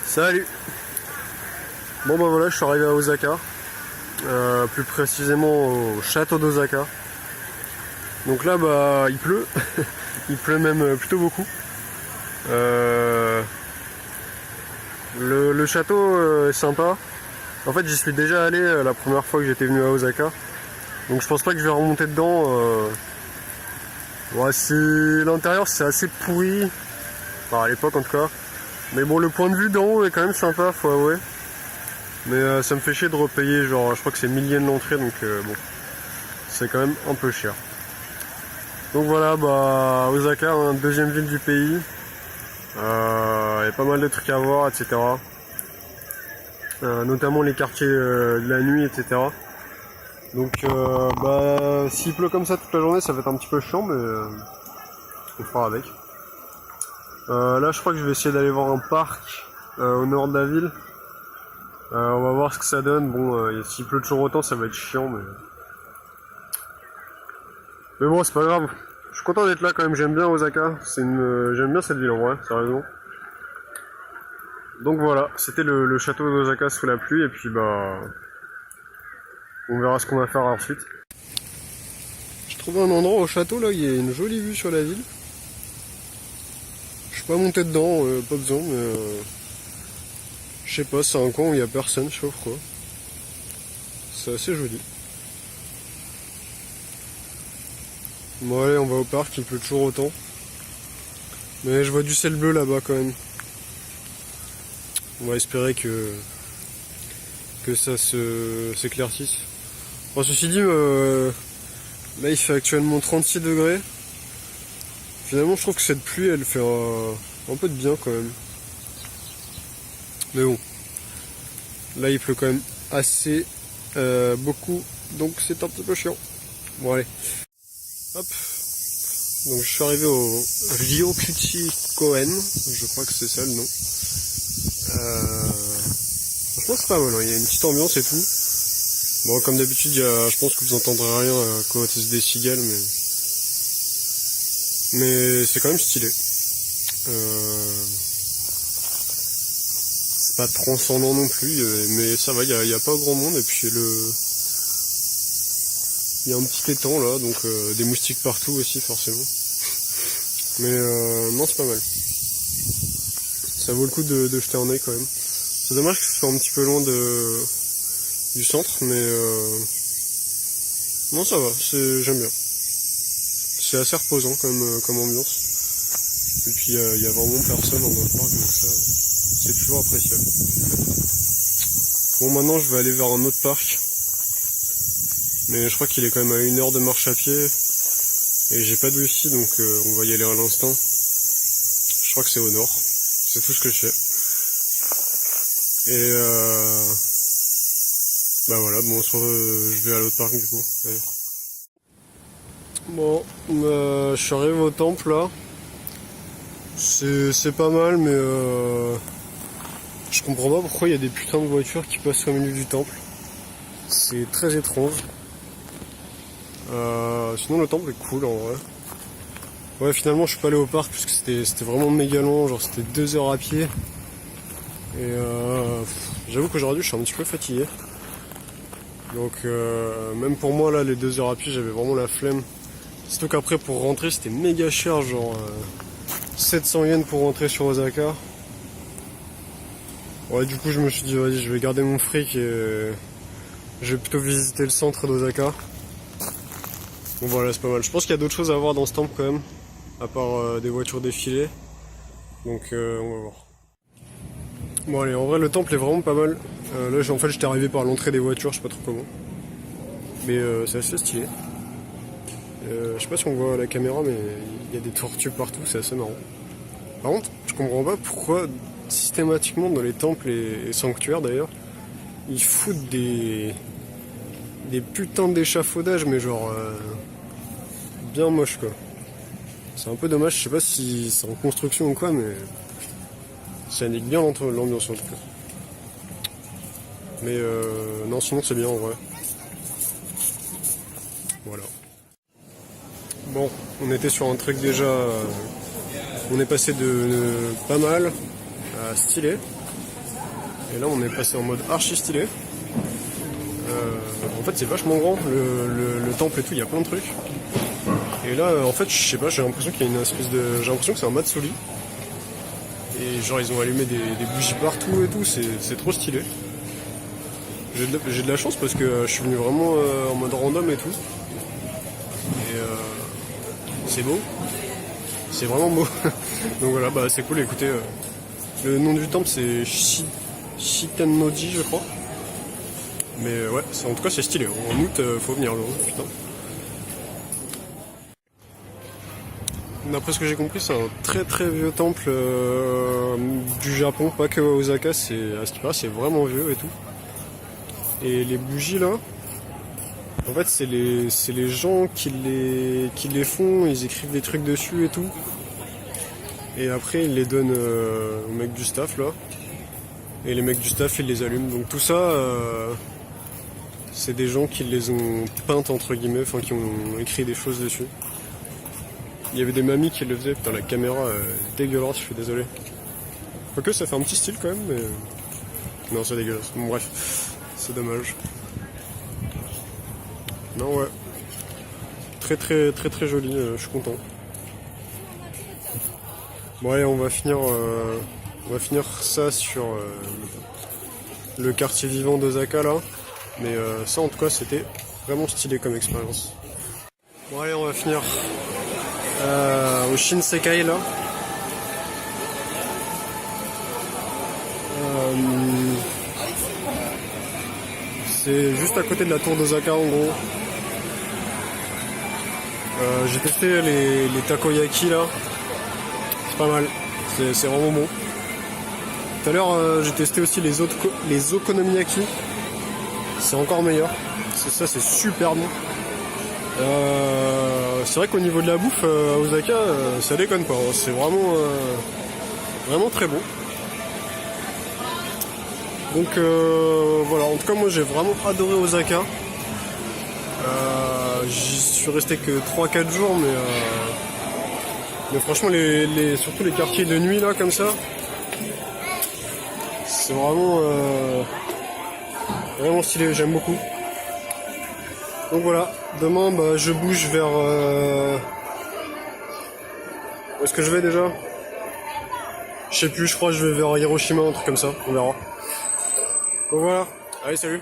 Salut. Bon bah voilà, je suis arrivé à Osaka, plus précisément au château d'Osaka. Donc là bah il pleut, il pleut même plutôt beaucoup. Le château est sympa. En fait j'y suis déjà allé la première fois que j'étais venu à Osaka. Donc je pense pas que je vais remonter dedans. Ouais, l'intérieur c'est assez pourri, enfin, à l'époque en tout cas. Mais bon, le point de vue d'en haut est quand même sympa, faut avouer. Mais ça me fait chier de repayer, genre je crois que c'est 1 000 yens l'entrée, donc bon, c'est quand même un peu cher. Donc voilà, bah Osaka, hein, deuxième ville du pays. Il y a pas mal de trucs à voir, etc. Notamment les quartiers de la nuit, etc. Donc bah s'il pleut comme ça toute la journée, ça va être un petit peu chiant, mais on fera avec. Là je crois que je vais essayer d'aller voir un parc au nord de la ville. On va voir ce que ça donne. Bon, s'il pleut toujours autant, ça va être chiant, mais bon, c'est pas grave. Je suis content d'être là quand même. J'aime bien Osaka. J'aime bien cette ville en vrai, sérieusement. Donc voilà, c'était le château d'Osaka sous la pluie, et puis bah, on verra ce qu'on va faire ensuite. J'ai trouvé un endroit au château là, il y a une jolie vue sur la ville. Je suis pas monté dedans, pas besoin, mais je sais pas, c'est un coin où il y a personne, je sais pas pourquoi. C'est assez joli. Bon allez, on va au parc, il pleut toujours autant. Mais je vois du ciel bleu là-bas quand même. On va espérer que ça s'éclaircisse. Bon, ceci dit, là il fait actuellement 36 degrés. Finalement je trouve que cette pluie elle fait un peu de bien quand même. Mais bon, là il pleut quand même assez beaucoup, donc c'est un petit peu chiant. Bon allez, hop. Donc je suis arrivé au Ryokuchi Koen, je crois que c'est ça le nom. Franchement c'est pas mal, hein. Il y a une petite ambiance et tout. Bon comme d'habitude, je pense que vous entendrez rien à cause des cigales, mais c'est quand même stylé. C'est pas transcendant non plus, mais ça va, il y a pas grand monde, et puis il y a un petit étang là, donc des moustiques partout aussi forcément. Mais non, c'est pas mal. Ça vaut le coup de jeter un œil quand même. C'est dommage que ce soit un petit peu loin du centre, mais non, ça va, j'aime bien. C'est assez reposant comme ambiance. Et puis il y a vraiment personne dans le parc, donc ça c'est toujours appréciable. Bon, maintenant je vais aller vers un autre parc, mais je crois qu'il est quand même à 1 heure de marche à pied, et j'ai pas de wifi, donc on va y aller à l'instant. Je crois que c'est au nord, c'est tout ce que je sais. Et bah voilà, bon, je vais à l'autre parc du coup. Allez. Bon, je suis arrivé au temple là. C'est pas mal, mais je comprends pas pourquoi il y a des putains de voitures qui passent au milieu du temple. C'est très étrange. Sinon le temple est cool en vrai. Ouais, finalement je suis pas allé au parc parce que c'était vraiment méga long, genre c'était 2 heures à pied. Et j'avoue qu'aujourd'hui je suis un petit peu fatigué. Donc même pour moi là, les 2 heures à pied, j'avais vraiment la flemme. Surtout qu'après pour rentrer c'était méga cher, genre 700 yens pour rentrer sur Osaka. Ouais, du coup je me suis dit vas-y, je vais garder mon fric et je vais plutôt visiter le centre d'Osaka. Bon voilà, c'est pas mal. Je pense qu'il y a d'autres choses à voir dans ce temple quand même, à part des voitures défilées. Donc on va voir. Bon allez, en vrai le temple est vraiment pas mal. Là en fait j'étais arrivé par l'entrée des voitures, je sais pas trop comment. Mais c'est assez stylé. Je sais pas si on voit à la caméra, mais il y a des tortues partout, c'est assez marrant. Par contre, je comprends pas pourquoi systématiquement dans les temples et sanctuaires d'ailleurs, ils foutent des putains d'échafaudages, mais genre bien moche quoi. C'est un peu dommage, je sais pas si c'est en construction ou quoi, mais ça nique bien l'ambiance en tout cas. Mais non, sinon c'est bien en vrai. Voilà. Bon, on était sur un truc déjà. On est passé de pas mal à stylé. Et là on est passé en mode archi stylé. En fait c'est vachement grand, le temple et tout, il y a plein de trucs. Et là en fait je sais pas, j'ai l'impression qu'il y a une espèce de... J'ai l'impression que c'est un matsuri. Et genre ils ont allumé des bougies partout et tout, c'est trop stylé. J'ai de la chance parce que je suis venu vraiment en mode random et tout. Et c'est beau. C'est vraiment beau. Donc voilà, bah c'est cool, écoutez. Le nom du temple c'est Shitennoji je crois. Mais ouais, en tout cas c'est stylé. En août faut venir là, putain. D'après ce que j'ai compris, c'est un très très vieux temple du Japon, pas que à Osaka, à ce qui paraît c'est vraiment vieux et tout. Et les bougies là, en fait c'est les gens qui les font, ils écrivent des trucs dessus et tout. Et après ils les donnent aux mecs du staff là. Et les mecs du staff ils les allument. Donc tout ça, c'est des gens qui les ont peintes entre guillemets, enfin qui ont écrit des choses dessus. Il y avait des mamies qui le faisaient, putain la caméra dégueulasse, je suis désolé. Quoique ça fait un petit style quand même, mais... Non c'est dégueulasse, bon bref, c'est dommage. Non ouais, très très très très joli, je suis content. Bon allez, on va finir ça sur le quartier vivant d'Osaka là. Mais ça en tout cas c'était vraiment stylé comme expérience. Bon allez, on va finir au Shinsekai là. C'est juste à côté de la tour d'Osaka en gros. J'ai testé les takoyaki là. C'est pas mal, c'est vraiment bon. Tout à l'heure j'ai testé aussi les okonomiyaki. C'est encore meilleur. Ça c'est super bon. C'est vrai qu'au niveau de la bouffe à Osaka, ça déconne pas. C'est vraiment vraiment très bon. Donc voilà, en tout cas moi j'ai vraiment adoré Osaka. J'y suis resté que 3-4 jours, mais franchement surtout les quartiers de nuit là comme ça, c'est vraiment vraiment stylé, j'aime beaucoup. Donc voilà, demain bah, je bouge vers... Où est-ce que je vais déjà? Je sais plus, je crois que je vais vers Hiroshima, un truc comme ça, on verra. Donc voilà, allez salut.